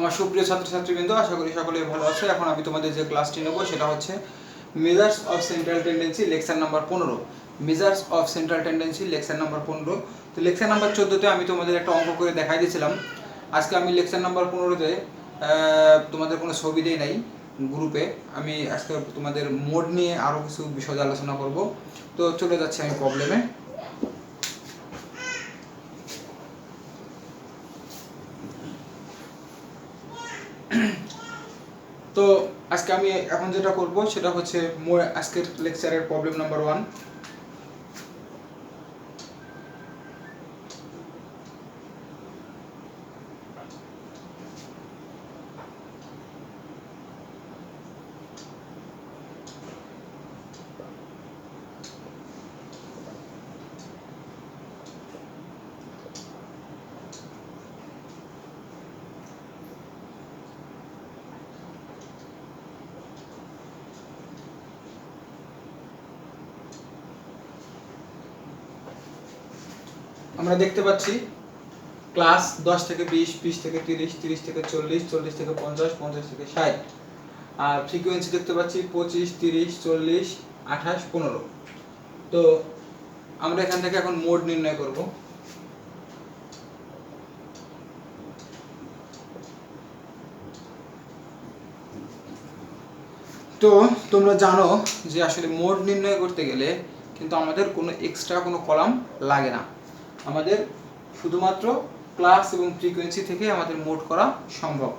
আমার সুপ্রিয় ছাত্রছাত্রীবৃন্দ, আশা করি সকলেই ভালো আছে। এখন আমি তোমাদের যে ক্লাসটি নেব সেটা হচ্ছে measures of central tendency lecture number 15। Measures of central tendency lecture number 15। তো লেকচার নাম্বার 14তে আমি তোমাদের একটা অঙ্ক করে দেখাই দিয়েছিলাম। আজকে আমি লেকচার নাম্বার 15তে তোমাদের কোনো ছবি দেই নাই গ্রুপে। আমি আজকে তোমাদের মোড নিয়ে আরও কিছু বিষয় আলোচনা করব। তো চলে যাচ্ছি আমি প্রবলেমে। তো আজকে আমি এখন যেটা করব সেটা হচ্ছে আজকের লেকচারের প্রবলেম নাম্বার 1। আমরা দেখতে পাচ্ছি ক্লাস 10 থেকে 20, 20 থেকে 30, 30 থেকে 40, 40 থেকে 50, 50 থেকে 60। আর ফ্রিকোয়েন্সি দেখতে পাচ্ছি 25, 30, 40, 28, 15। তো আমরা এখান থেকে এখন মোড নির্ণয় করব। তো তোমরা জানো যে আসলে মোড নির্ণয় করতে গেলে কিন্তু আমাদের কোনো এক্সট্রা কোনো কলাম লাগে না। আমাদের শুধুমাত্র ক্লাস এবং ফ্রিকোয়েন্সি থেকে আমাদের মোড করা সম্ভব।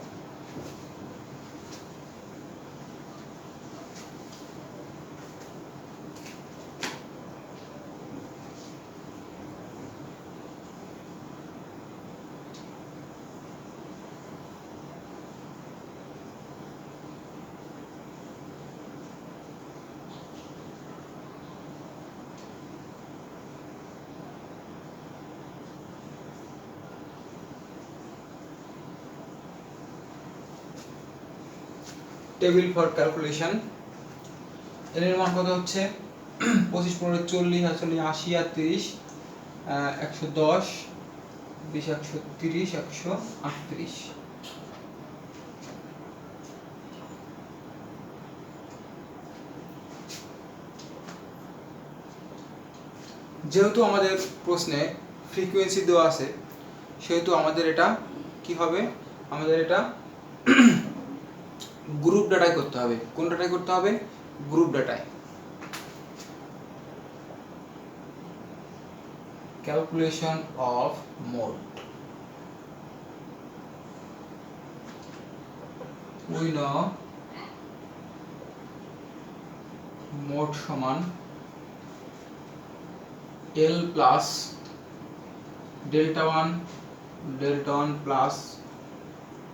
Table for calculation. এর মান কত হচ্ছে 25, 15, 40, 80 আর 30, 110, 20, 130, 138। যেহেতু আমাদের প্রশ্নে ফ্রিকোয়েন্সি দেওয়া আছে সেহেতু আমাদের এটা কি হবে, আমাদের এটা গ্রুপ ডাটায় করতে হবে। কোন ডাটায় করতে হবে? গ্রুপ ডাটায়। Calculation of mode. We know mode সমান L plus delta 1 plus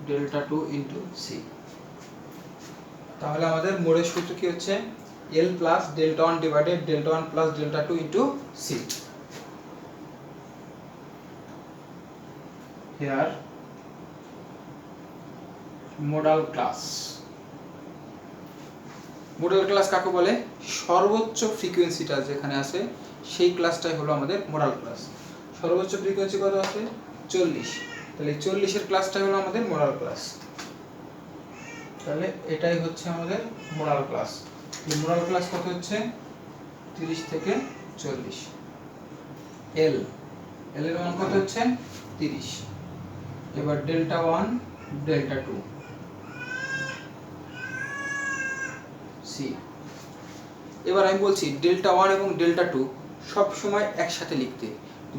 delta 2 into c. তাহলে আমাদের মোডের সূত্র কি হচ্ছে? L plus delta 1 divided delta 1 plus delta 2 into c. Here modal class. Modal class কাকে বলে? সর্বোচ্চ ফ্রিকোয়েন্সিটা যেখানে আছে সেই ক্লাসটাই হলো আমাদের মোডাল ক্লাস। সর্বোচ্চ ফ্রিকোয়েন্সি কত আছে? 40। তাহলে 40 এর ক্লাসটাই হলো আমাদের মোডাল ক্লাস। তাহলে এটাই হচ্ছে আমাদের মোডাল ক্লাস। মোডাল ক্লাস কত হচ্ছে? 30 থেকে 40। এল এর মান কত হচ্ছে? 30। এবার ডেল্টা 1 ডেল্টা 2 সি। এবার আমি বলছি ডেল্টা 1 এবং ডেল্টা 2 সব সময় একসাথে লিখতে।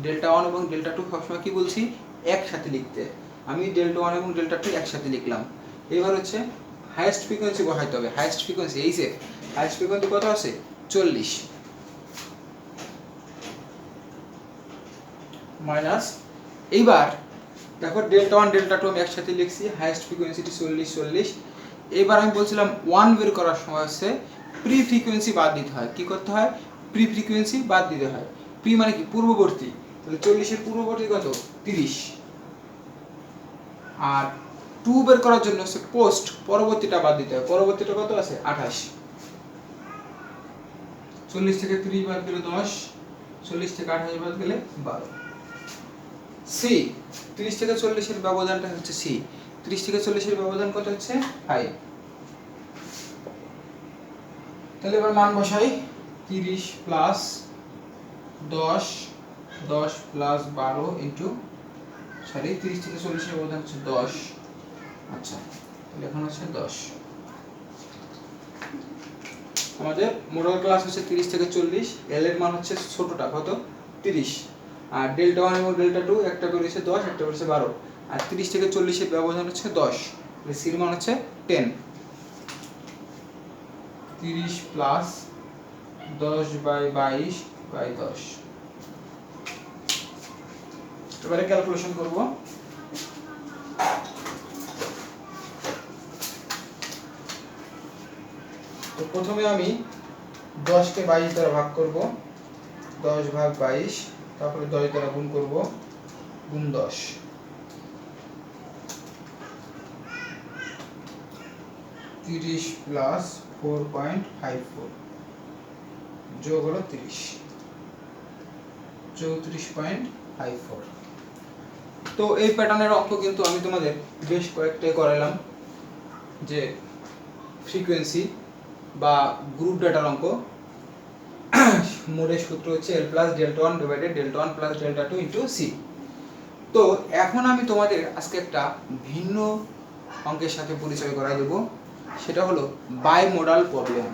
ডেল্টা 1 এবং ডেল্টা 2 সবসময় কি বলছি? একসাথে লিখতে। আমি ডেল্টা 1 এবং ডেল্টা 2 একসাথে লিখলাম। এবার হচ্ছে হাইয়েস্ট ফ্রিকোয়েন্সি বসাইতে হবে। হাইয়েস্ট ফ্রিকোয়েন্সি এই যে হাইয়েস্ট ফ্রিকোয়েন্সি কত আছে? 40 মাইনাস। এইবার দেখো ডেল্টা 1 ডেল্টা 2 আমি একসাথে লিখছি, হাইয়েস্ট ফ্রিকোয়েন্সিটি 40। এবার আমি বলছিলাম 1 বের করার সময় হচ্ছে প্রি ফ্রিকোয়েন্সি বাদ দিতে হয়। কি করতে হয়? প্রি ফ্রিকোয়েন্সি বাদ দিতে হয়। প্রি মানে কি? পূর্ববর্তী। তাহলে 40 এর পূর্ববর্তী কত? 30। আর 2 বের করার জন্য হচ্ছে পোস্ট, পরবর্তীটা বাদ দিতে হয়। পরবর্তীটা কত আছে? 28। 40 থেকে 30 বাদ গেলে 10, 40 থেকে 28 বাদ গেলে 12। সি 30 থেকে 40 এর ব্যবধানটা হচ্ছে সি। 30 থেকে 40-এর ব্যবধান কত হচ্ছে 5। তাহলে এবার মান বসাই, 30 প্লাস 10, 10 প্লাস 12 ইন্টু 30 থেকে 40-এর ব্যবধান হচ্ছে 10। আচ্ছা, তাহলে এখন হচ্ছে 10। আমাদের মোডাল ক্লাস হচ্ছে 30 থেকে 40, এল এর মান হচ্ছে ছোটটা কত 30, আর ডেল্টা 1 এবং ডেল্টা 2 একটা বেরিয়েছে 10, একটা বেরিয়েছে 12, আর 30 থেকে 40-এর ব্যবধান হচ্ছে 10, তাহলে সির মান হচ্ছে 10। 30 প্লাস 10/22/10। এবারে ক্যালকুলেশন করব। তো প্রথমে আমি 10 কে 22 দ্বারা ভাগ করব, 10 ভাগ 22, তারপরে 10 দ্বারা গুণ করব, গুণ 10। 30 প্লাস 4.54 যোগ হলো 30, 34.54। তো এই প্যাটার্নের অঙ্ক কিন্তু আমি তোমাদের বেশ কয়েকটাই করালাম, যে ফ্রিকোয়েন্সি বা গ্রুপ ডাটার অঙ্ক। মোডের সূত্র হচ্ছে L plus delta 1 divided delta 1 plus delta 2 into c. তো এখন আমি তোমাদের আজকে একটা ভিন্ন অঙ্কের সাথে পরিচয় করাই দেব, সেটা হলো bimodal problem.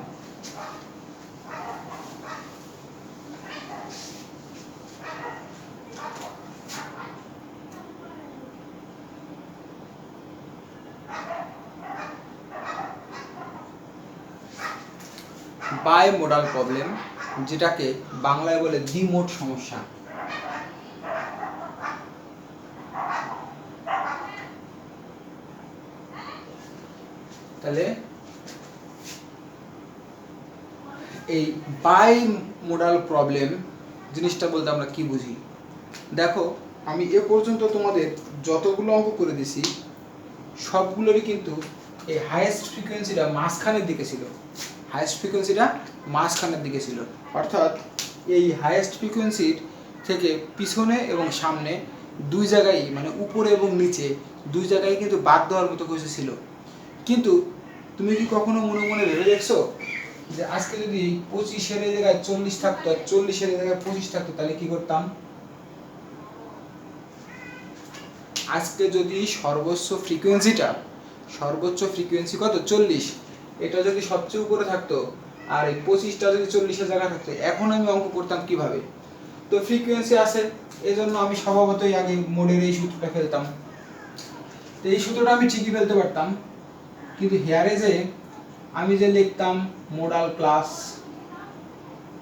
Bimodal problem, যেটাকে বাংলায় বলে দ্বিমোড সমস্যা। তাহলে এই বাই মোডাল প্রবলেম জিনিসটা বলতে আমরা কি বুঝি? দেখো, আমি এ পর্যন্ত তোমাদের যতগুলো অঙ্ক করে দিছি সবগুলোরই কিন্তু এই হাইয়েস্ট ফ্রিকোয়েন্সিটা মাঝখানের দিকে ছিল, হাইয়েস্ট ফ্রিকোয়েন্সিটা মাঝখানের দিকে ছিল। অর্থাৎ এই হাইয়েস্ট ফ্রিকোয়েন্সির থেকে পিছনে এবং সামনে দুই জায়গায়, মানে উপরে এবং নিচে দুই জায়গায় কিন্তু বাদ দেওয়ার মতো কিছু ছিল। কিন্তু তুমি কি কখনো মনে মনে ভেবে দেখছো যে আজকে যদি 25-এর জায়গায় 40 থাকতো আর 40-এর জায়গায় 25 থাকতো, তাহলে কি করতাম? আজকে যদি সর্বোচ্চ ফ্রিকোয়েন্সি কত 40, এটা যদি সবচেয়ে উপরে থাকতো আর এই 25টা যদি 40-এর জায়গায় থাকতো, এখন আমি অঙ্ক করতাম কিভাবে? তো ফ্রিকোয়েন্সি আছে, এজন্য আমি স্বভাবতই আগে মোডের এই সূত্রটা ফেলতাম। তো এই সূত্রটা আমি ঠিকই ফেলতে পারতাম, কিন্তু হেয়ারে যে আমি যে লিখতাম মোডাল প্লাস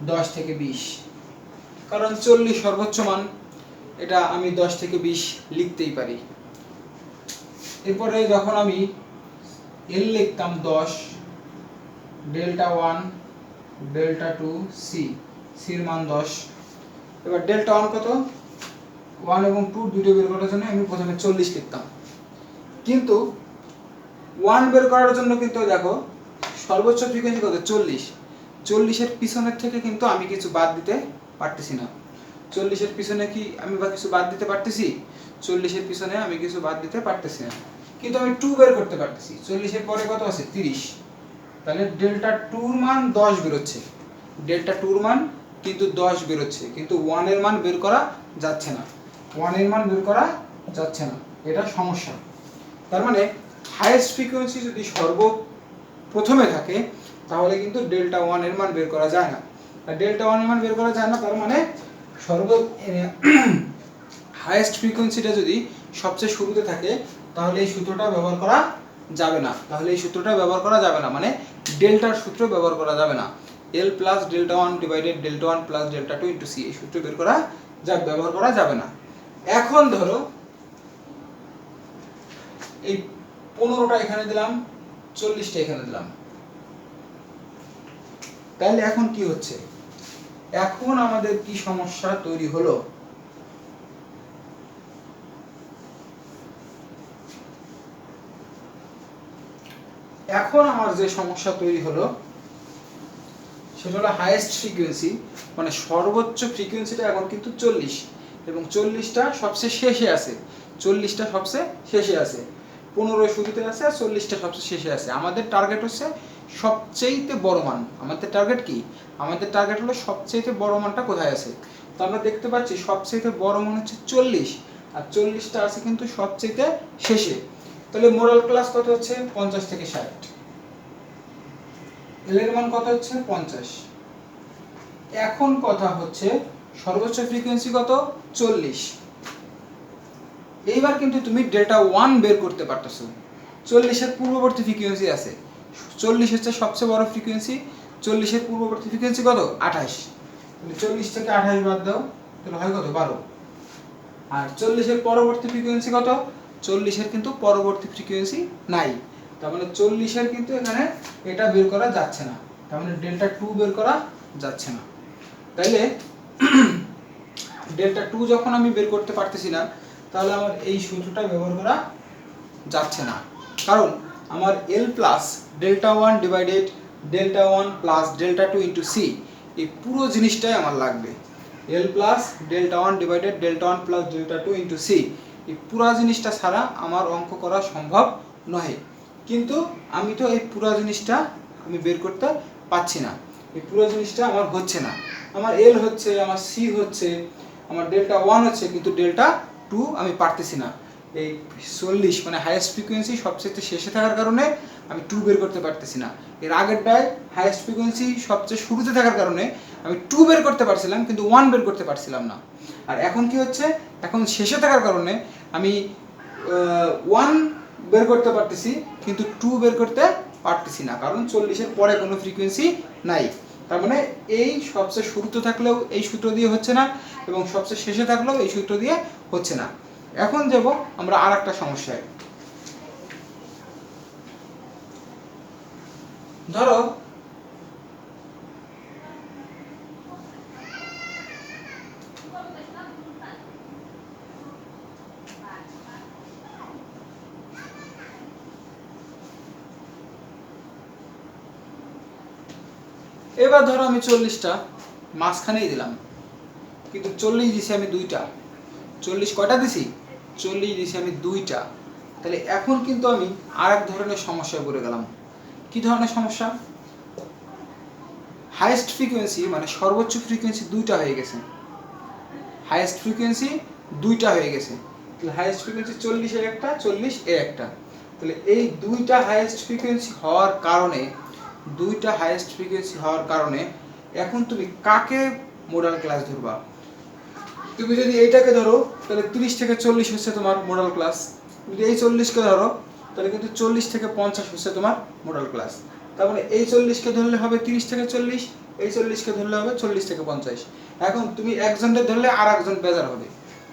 10 থেকে 20, কারণ 40 সর্বোচ্চ মান, এটা আমি 10 থেকে 20 লিখতেই পারি। এরপরে যখন আমি এল লিখতাম 10, ডেল্টা 1 ডেল্টা 2 সি, সির মান 10। এবার ডেল্টা 1 কত, 1 এবং 2 দুটো বের করার জন্য আমি প্রথমে 40 লিখতাম, কিন্তু 1 বের করার জন্য কিন্তু দেখো সর্বোচ্চ ফ্রিকোয়েন্সি কত 40, 40-এর পিছনের থেকে কিন্তু আমি কিছু বাদ দিতে পারতেছি না। 40-এর পিছনে কি আমি বা কিছু বাদ দিতে পারতেছি? 40-এর পিছনে আমি কিছু বাদ দিতে পারতেছি না, কিন্তু আমি 2 বের করতে পারতেছি। 40-এর পরে কত আছে 30, তাহলে ডেল্টা 2-র মান 10 বেরোচ্ছে, ডেল্টা 2-র মান কিন্তু 10 বেরোচ্ছে, কিন্তু 1 এর মান বের করা যাচ্ছে না, 1 এর মান বের করা যাচ্ছে না, এটা সমস্যা। তার মানে হাইয়েস্ট ফ্রিকোয়েন্সি যদি সর্বপ্রথমে থাকে, তাহলে কিন্তু ডেল্টা 1 এর মান বের করা যায় না। আর ডেল্টা 1 এর মান বের করা যায় না, তার মানে হাইয়েস্ট ফ্রিকোয়েন্সিটা যদি সবচেয়ে শুরুতে থাকে, তাহলে এই সূত্রটা ব্যবহার করা যাবে না, মানে ডেল্টার সূত্র ব্যবহার করা যাবে না। L plus delta 1 divided delta 1 plus delta 2 into c, এই সূত্র ব্যবহার করা যাবে না। এখন ধরো এই 15টা এখানে দিলাম, 40টা এখানে দিলাম, তাহলে এখন কি হচ্ছে? এখন আমাদের কি সমস্যা তৈরি হলো? এখন আমার যে সমস্যা তৈরি হলো সেটা হলো হাইয়েস্ট ফ্রিকোয়েন্সি, মানে সর্বোচ্চ ফ্রিকোয়েন্সিটা এখন কিন্তু 40, এবং 40টা সবচেয়ে শেষে আছে, 15 শুরুতে আছে আর 40টা সবচেয়ে শেষে আছে। আমাদের টার্গেট হচ্ছে সবচেয়ে বড় মান। আমাদের টার্গেট কি? আমাদের টার্গেট হলো সবচেয়ে বড় মানটা কোথায় আছে। তো আমরা দেখতে পাচ্ছি সবচেয়ে বড় মান হচ্ছে 40, আর 40টা আছে কিন্তু সবচেয়ে শেষে। তাহলে মোরাল ক্লাস কত হচ্ছে? 50 থেকে 60। এল এর মান কত হচ্ছে? 50। এখন কথা হচ্ছে সর্বোচ্চ ফ্রিকোয়েন্সি কত? 40। এইবার কিন্তু তুমি ডেল্টা 1 বের করতে পারতেছো। 40 এর পূর্ববর্তী ফ্রিকোয়েন্সি আছে, 40 হচ্ছে সবচেয়ে বড় ফ্রিকোয়েন্সি। 40 এর পূর্ববর্তী ফ্রিকোয়েন্সি কত? 28। তাহলে 40 থেকে 28 বাদ দাও, তাহলে হয় কত? 12। আর 40 এর পরবর্তী ফ্রিকোয়েন্সি কত? 40 এর কিন্তু পরবর্তী ফ্রিকোয়েন্সি নাই। তার মানে 40 এর কিন্তু এখানে এটা বের করা যাচ্ছে না, তার মানে ডেল্টা 2 বের করা যাচ্ছে না। তাইলে ডেল্টা 2 যখন আমি বের করতে পারতেছি না, তাহলে আমার এই সূত্রটা ব্যবহার করা যাচ্ছে না। কারণ আমার L plus delta 1 divided delta 1 plus delta 2 into c, এই পুরো জিনিসটাই আমার লাগবে। L plus delta 1 divided delta 1 plus delta 2 into c, এই পুরো জিনিসটা ছাড়া আমার অঙ্ক করা সম্ভব নয়। কিন্তু আমি তো এই পুরো জিনিসটা আমি বের করতে পারছি না, এই পুরো জিনিসটা আমার হচ্ছে না। আমার L হচ্ছে, আমার সি হচ্ছে, আমার ডেল্টা 1 হচ্ছে, কিন্তু ডেল্টা 2 আমি পারতেছি না। এই 40 মানে হাইয়েস্ট ফ্রিকোয়েন্সি সবচেয়ে শেষে থাকার কারণে আমি 2 বের করতে পারতেছি না। এর আগেরটায় হাইয়েস্ট ফ্রিকোয়েন্সি সবচেয়ে শুরুতে থাকার কারণে আমি 2 বের করতে পারছিলাম, কিন্তু 1 বের করতে পারছিলাম না। আর এখন কি হচ্ছে? এখন শেষে থাকার কারণে আমি 1 বের করতে পারতেছি, কিন্তু 2 বের করতে পারতেছি না, কারণ 40 এর পরে কোনো ফ্রিকোয়েন্সি নাই। তার মানে এই সবচেয়ে শুরুতে থাকলেও এই সূত্র দিয়ে হচ্ছে না, এবং সবচেয়ে শেষে থাকলেও এই সূত্র দিয়ে হচ্ছে না। এখন যাব আমরা আর একটা সমস্যায়। ধরো এবার ধরো আমি 40টা মাঝখানেই দিলাম, কিন্তু 40 দিছি আমি 2টা। 40 কয়টা দিছি? 40 দিছি আমি 2টা। তাহলে এখন কিন্তু আমি আর এক ধরনের সমস্যায় পড়ে গেলাম। কি ধরনের সমস্যা? হাইয়েস্ট ফ্রিকোয়েন্সি মানে সর্বোচ্চ ফ্রিকোয়েন্সি 2টা হয়ে গেছে, হাইয়েস্ট ফ্রিকোয়েন্সি 2টা হয়ে গেছে। তাহলে হাইয়েস্ট ফ্রিকোয়েন্সি 40 এর একটা, 40 এর একটা। তাহলে এই 2টা হাইয়েস্ট ফ্রিকোয়েন্সি হওয়ার কারণে, 2টা হাইয়েস্ট ফ্রিকোয়েন্সি হওয়ার কারণে এখন তুমি কাকে মোডাল ক্লাস ধরবা? তুমি যদি এইটাকে ধরো তাহলে 30 থেকে 40 হচ্ছে তোমার মোডাল ক্লাস। যদি এই 40কে ধরো তাহলে কিন্তু 40 থেকে 50 হচ্ছে তোমার মোডাল ক্লাস। তার মানে এই 40কে ধরলে হবে 30 থেকে 40, এই 40কে ধরলে হবে 40 থেকে 50। এখন তুমি একজনকে ধরলে আর একজন বেজার হবে,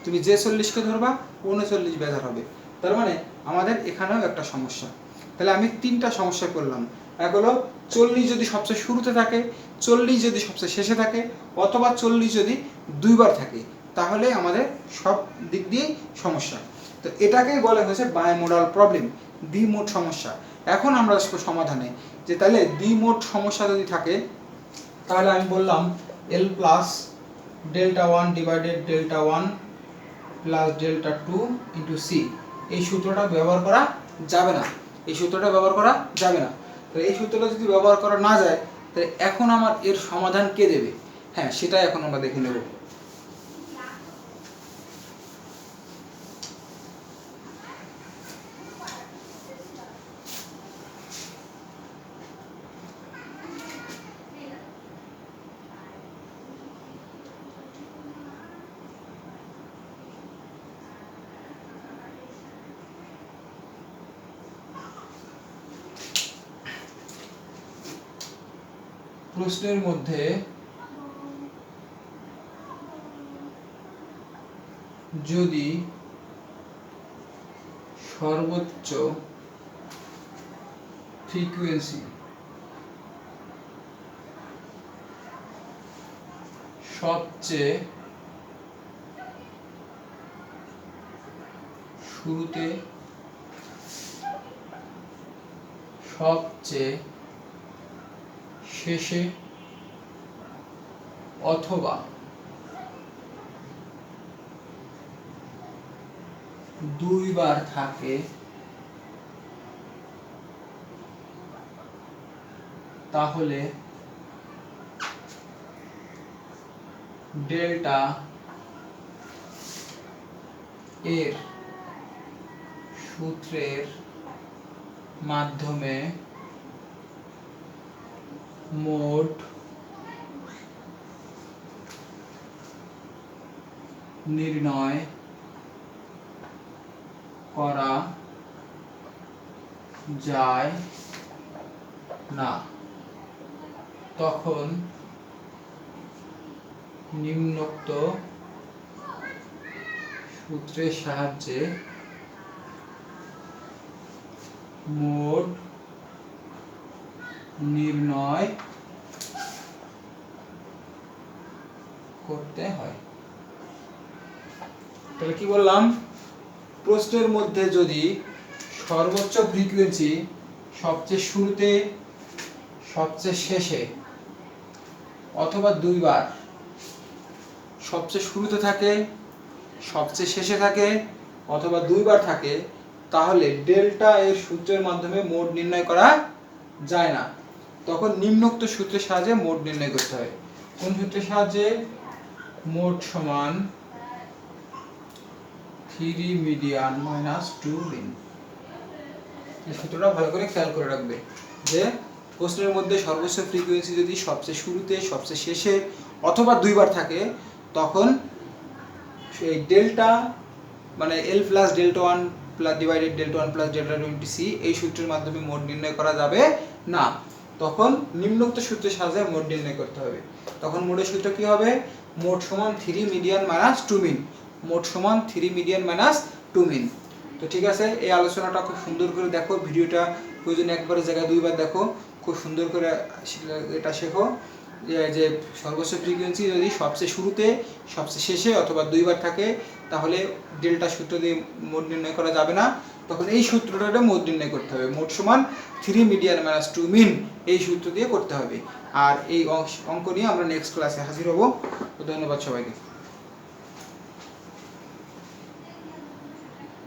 তুমি যে 40কে ধরবা 39 বেজার হবে। তার মানে আমাদের এখানেও একটা সমস্যা। তাহলে আমি 3টা সমস্যা করলাম। এক হলো 40 যদি সবচেয়ে শুরুতে থাকে, 40 যদি সবচেয়ে শেষে থাকে, অথবা 40 যদি 2বার থাকে, তাহলে আমাদের সব দিক দিয়েই সমস্যা। তো এটাকেই বলা হয়েছে বাইমোডাল প্রবলেম, দ্বিমোড সমস্যা। এখন আমরা আসবো সমাধানে, যে তাহলে দ্বিমোড সমস্যা যদি থাকে, তাহলে আমি বললাম L plus delta 1 divided delta 1 plus delta 2 into c, এই সূত্রটা ব্যবহার করা যাবে না, এই সূত্রটা ব্যবহার করা যাবে না। তো এই সূত্রটা যদি ব্যবহার করা না যায়, তাহলে এখন আমার এর সমাধান কে দেবে? হ্যাঁ, সেটাই এখন আমরা দেখে নেব। প্রশ্নের মধ্যে যদি সর্বোচ্চ ফ্রিকোয়েন্সি সবচেয়ে শুরুতে, সবচেয়ে শেষে, অথবা দুইবার থাকে, তাহলে ডেল্টা এর সূত্রের মাধ্যমে মোট নির্ণয় করা যায় না, তখন নিম্নোক্ত সূত্রের সাহায্যে মোট নির্ণয় করতে হয়। তাহলে কি বললাম, প্রশ্নের মধ্যে যদি সর্বোচ্চ ফ্রিকোয়েন্সি সবচেয়ে শুরুতে, সবচেয়ে শেষে অথবা দুইবার, সবচেয়ে শুরুতে থাকে, সবচেয়ে শেষে থাকে অথবা দুইবার থাকে, তাহলে ডেল্টা এর সূত্রের মাধ্যমে মোড নির্ণয় করা যায় না, তখন নিম্নোক্ত সূত্রের সাহায্যে মোড নির্ণয় করতে হয়। কোন সূত্রের সাহায্যে? মোড সমান 3 মিডিয়ান মাইনাস 2 মিন। এই সূত্রটা ভালো করে খেয়াল করে রাখবে যে প্রশ্নের মধ্যে সর্বোচ্চ ফ্রিকোয়েন্সি যদি সবচেয়ে শুরুতে, সবচেয়ে শেষে অথবা দুইবার থাকে, তখন সেই ডেল্টা মানে L plus delta 1 plus divided delta 1 plus delta 20 c এই সূত্রের মাধ্যমে মোড নির্ণয় করা যাবে না, তখন নিম্নোক্ত সূত্রের সাহায্যে মোড নির্ণয় করতে হবে। তখন মোডের সূত্র কি হবে? মোড সমান 3 মিডিয়ান মাইনাস 2 মিন। মোড সমান 3 মিডিয়ান মাইনাস 2 মিন। তো ঠিক আছে, এই আলোচনাটা খুব সুন্দর করে দেখো, ভিডিওটা প্রয়োজনে একবারে জায়গায় দুইবার দেখো, খুব সুন্দর করে এটা শেখো যে সর্বোচ্চ ফ্রিকোয়েন্সি যদি সবচেয়ে শুরুতে, সবচেয়ে শেষে অথবা দুইবার থাকে, তাহলে ডেল্টা সূত্র দিয়ে মোড নির্ণয় করা যাবে না, তখন এই সূত্রটা মোড নির্ণয় করতে হবে। মোড সমান 3 মিডিয়ান মাইনাস 2 মিন এই সূত্র দিয়ে করতে হবে। আর এই অঙ্ক নিয়ে আমরা নেক্সট ক্লাসে হাজির হব। ধন্যবাদ সবাইকে।